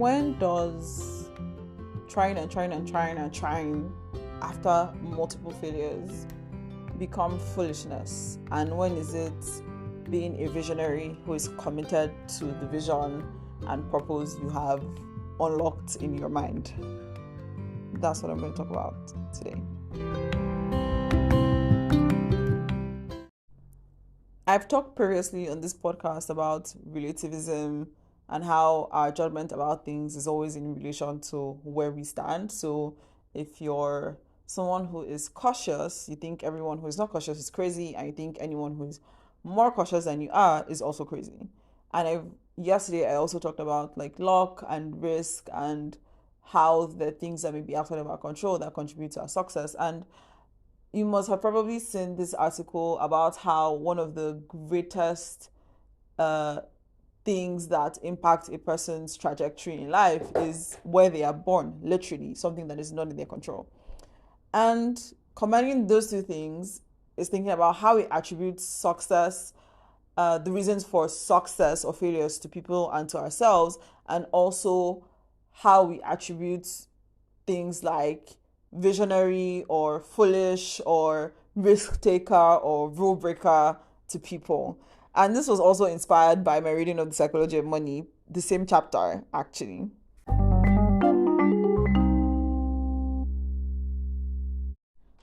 when does trying after multiple failures become foolishness, and when is it being a visionary who is committed to the vision and purpose you have unlocked in your mind? That's what I'm going to talk about today. I've talked previously on this podcast about relativism and how our judgment about things is always in relation to where we stand. So if you're someone who is cautious, you think everyone who is not cautious is crazy, and you think anyone who is more cautious than you are is also crazy. And yesterday I also talked about like luck and risk and how the things that may be outside of our control that contribute to our success. And you must have probably seen this article about how one of the greatest uh, things that impact a person's trajectory in life is where they are born, literally, something that is not in their control. And combining those two things is thinking about how we attribute success, the reasons for success or failures to people and to ourselves, and also how we attribute things like visionary or foolish or risk taker or rule breaker to people. And this was also inspired by my reading of The Psychology of Money, the same chapter actually.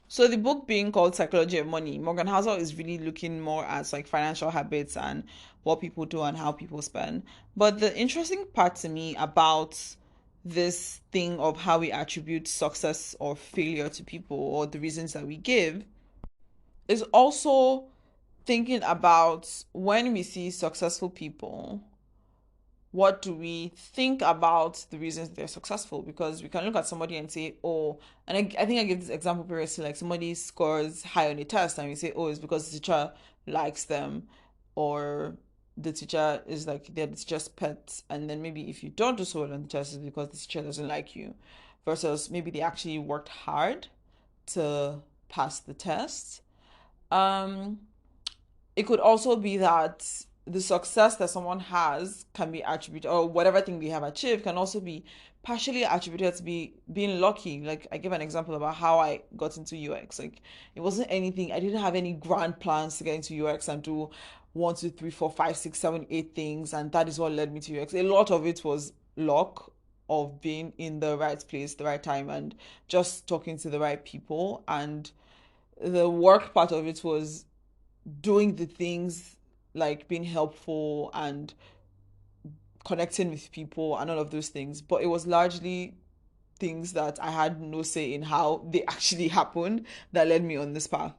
So the book being called Psychology of Money, Morgan Housel is really looking more at like financial habits and what people do and how people spend. But the interesting part to me about this thing of how we attribute success or failure to people or the reasons that we give is also thinking about when we see successful people, what do we think about the reasons they're successful? Because we can look at somebody and say, oh, and I think I gave this example previously, like somebody scores high on a test and we say, oh, it's because the teacher likes them, or the teacher is like, they're the teacher's pet. And then maybe if you don't do so well on the test, it's because the teacher doesn't like you, versus maybe they actually worked hard to pass the test. It could also be that the success that someone has can be attributed, or whatever thing they have achieved can also be partially attributed to being lucky. Like I give an example about how I got into UX. Like it wasn't anything, I didn't have any grand plans to get into UX and do 1, 2, 3, 4, 5, 6, 7, 8 things, and that is what led me to UX. A lot of it was luck of being in the right place, the right time, and just talking to the right people. And the work part of it was doing the things like being helpful and connecting with people and all of those things. But it was largely things that I had no say in how they actually happened that led me on this path.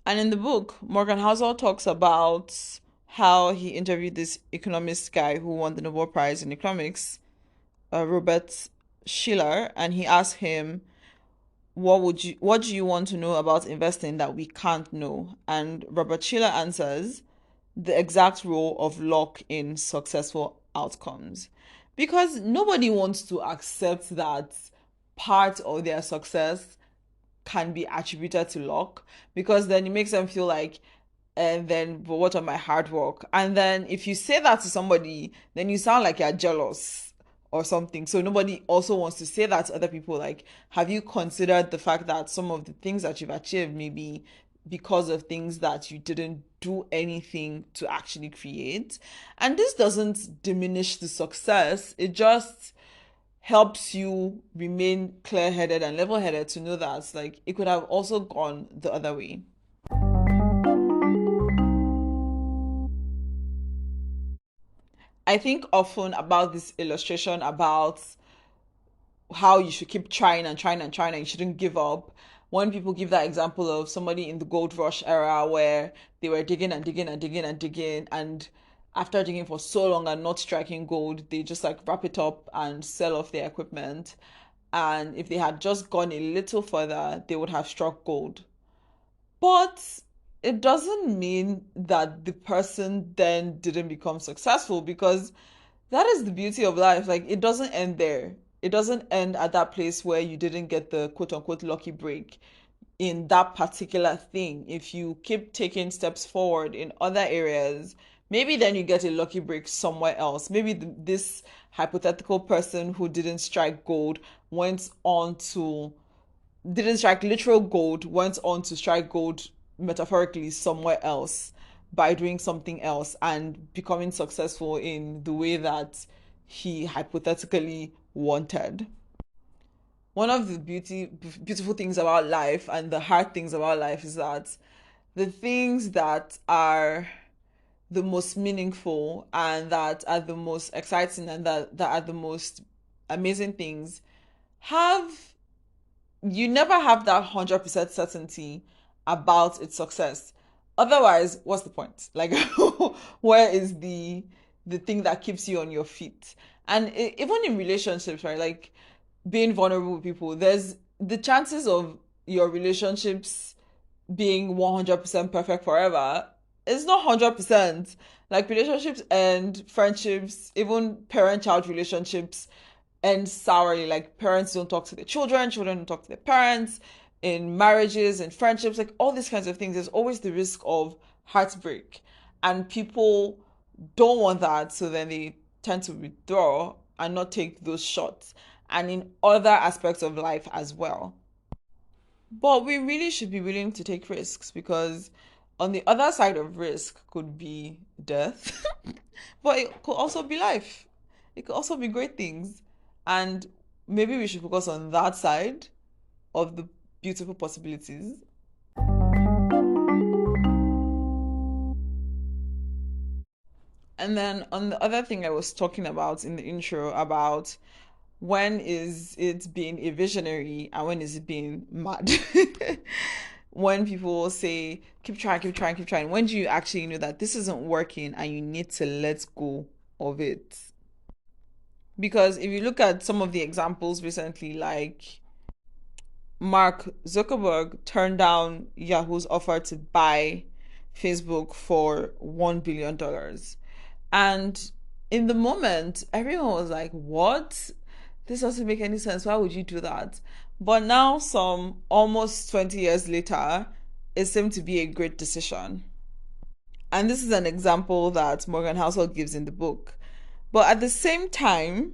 And in the book, Morgan Housel talks about how he interviewed this economist guy who won the Nobel Prize in economics, Robert Shiller, and he asked him, what do you want to know about investing that we can't know? And Robert Shiller answers, the exact role of luck in successful outcomes. Because nobody wants to accept that part of their success can be attributed to luck, because then it makes them feel like, and then, but what of my hard work? And then if you say that to somebody, then you sound like you're jealous or something. So nobody also wants to say that to other people. Like, have you considered the fact that some of the things that you've achieved maybe because of things that you didn't do anything to actually create? And this doesn't diminish the success, it just helps you remain clear-headed and level-headed to know that like it could have also gone the other way. I think often about this illustration about how you should keep trying and trying and trying and you shouldn't give up. When people give that example of somebody in the gold rush era where they were digging and digging and digging and digging, and after digging for so long and not striking gold, they just like wrap it up and sell off their equipment. And if they had just gone a little further, they would have struck gold. But it doesn't mean that the person then didn't become successful, because that is the beauty of life. Like it doesn't end there. It doesn't end at that place where you didn't get the quote unquote lucky break in that particular thing. If you keep taking steps forward in other areas, maybe then you get a lucky break somewhere else. Maybe this hypothetical person who didn't strike gold went on to didn't strike literal gold, went on to strike gold metaphorically somewhere else by doing something else and becoming successful in the way that he hypothetically wanted. One of the beautiful things about life and the hard things about life is that the things that are the most meaningful and that are the most exciting and that are the most amazing things have you never have that 100% certainty about its success. Otherwise, what's the point? Like, where is the thing that keeps you on your feet? And even in relationships, right? Like being vulnerable with people, there's the chances of your relationships being 100% perfect forever. It's not 100%. Like relationships and friendships, even parent-child relationships end sourly. Like parents don't talk to their children, children don't talk to their parents. In marriages and friendships, like all these kinds of things, there's always the risk of heartbreak. And people don't want that, so then they tend to withdraw and not take those shots. And in other aspects of life as well. But we really should be willing to take risks because on the other side of risk could be death, but it could also be life. It could also be great things. And maybe we should focus on that side of the beautiful possibilities. And then on the other thing I was talking about in the intro about when is it being a visionary and when is it being mad? When people say, keep trying, keep trying, keep trying, when do you actually know that this isn't working and you need to let go of it? Because if you look at some of the examples recently, like Mark Zuckerberg turned down Yahoo's offer to buy Facebook for $1 billion. And in the moment, everyone was like, what? This doesn't make any sense. Why would you do that? But now, some almost 20 years later, it seemed to be a great decision. And this is an example that Morgan Housel gives in the book. But at the same time,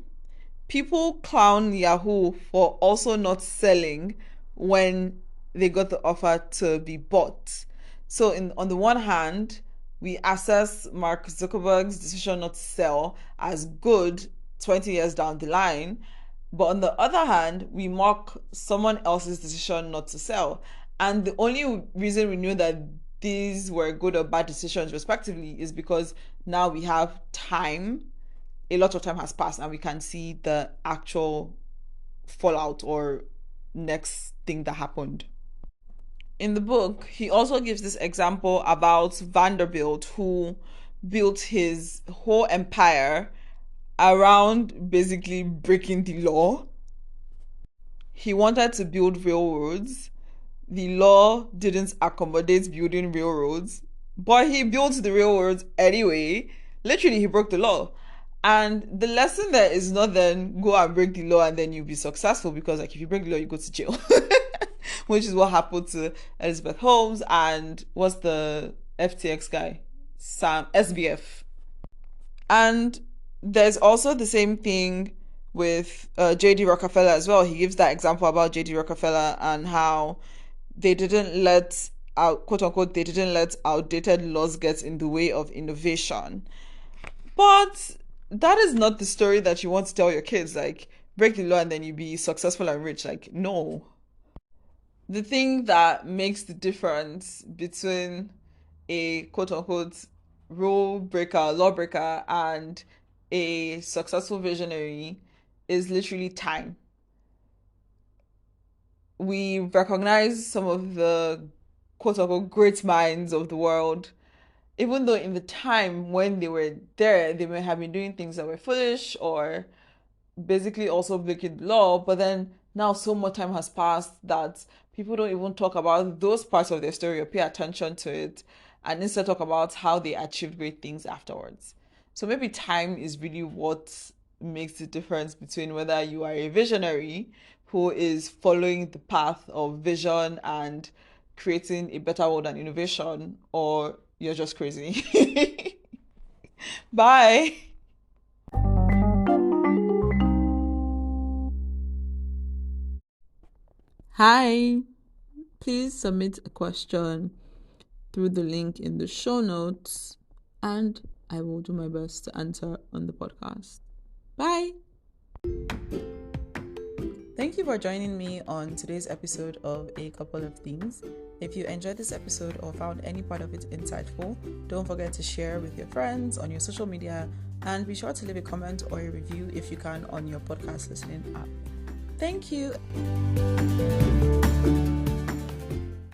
people clown Yahoo for also not selling when they got the offer to be bought. So on the one hand, we assess Mark Zuckerberg's decision not to sell as good 20 years down the line. But on the other hand, we mock someone else's decision not to sell. And the only reason we knew that these were good or bad decisions, respectively, is because now we have time. A lot of time has passed and we can see the actual fallout or next thing that happened. In the book, he also gives this example about Vanderbilt, who built his whole empire around basically breaking the law. He wanted to build railroads. The law didn't accommodate building railroads, but he built the railroads anyway. Literally, he broke the law. And the lesson there is not then go and break the law and then you'll be successful, because like if you break the law, you go to jail. Which is what happened to Elizabeth Holmes and what's the FTX guy? Sam SBF. And there's also the same thing with JD Rockefeller as well. He gives that example about JD Rockefeller and how they didn't let out, quote unquote, they didn't let outdated laws get in the way of innovation. But that is not the story that you want to tell your kids. Like, break the law and then you be successful and rich. Like, no. The thing that makes the difference between a quote unquote rule breaker, lawbreaker, and a successful visionary is literally time. We recognize some of the quote unquote great minds of the world, even though in the time when they were there, they may have been doing things that were foolish or basically also breaking the law, but then now so much time has passed that people don't even talk about those parts of their story or pay attention to it, and instead talk about how they achieved great things afterwards. So maybe time is really what makes the difference between whether you are a visionary who is following the path of vision and creating a better world and innovation, or you're just crazy. Bye. Hi, please submit a question through the link in the show notes, and I will do my best to answer on the podcast. Bye. Thank you for joining me on today's episode of A Couple of Things. If you enjoyed this episode or found any part of it insightful, don't forget to share with your friends on your social media, and be sure to leave a comment or a review if you can on your podcast listening app. Thank you.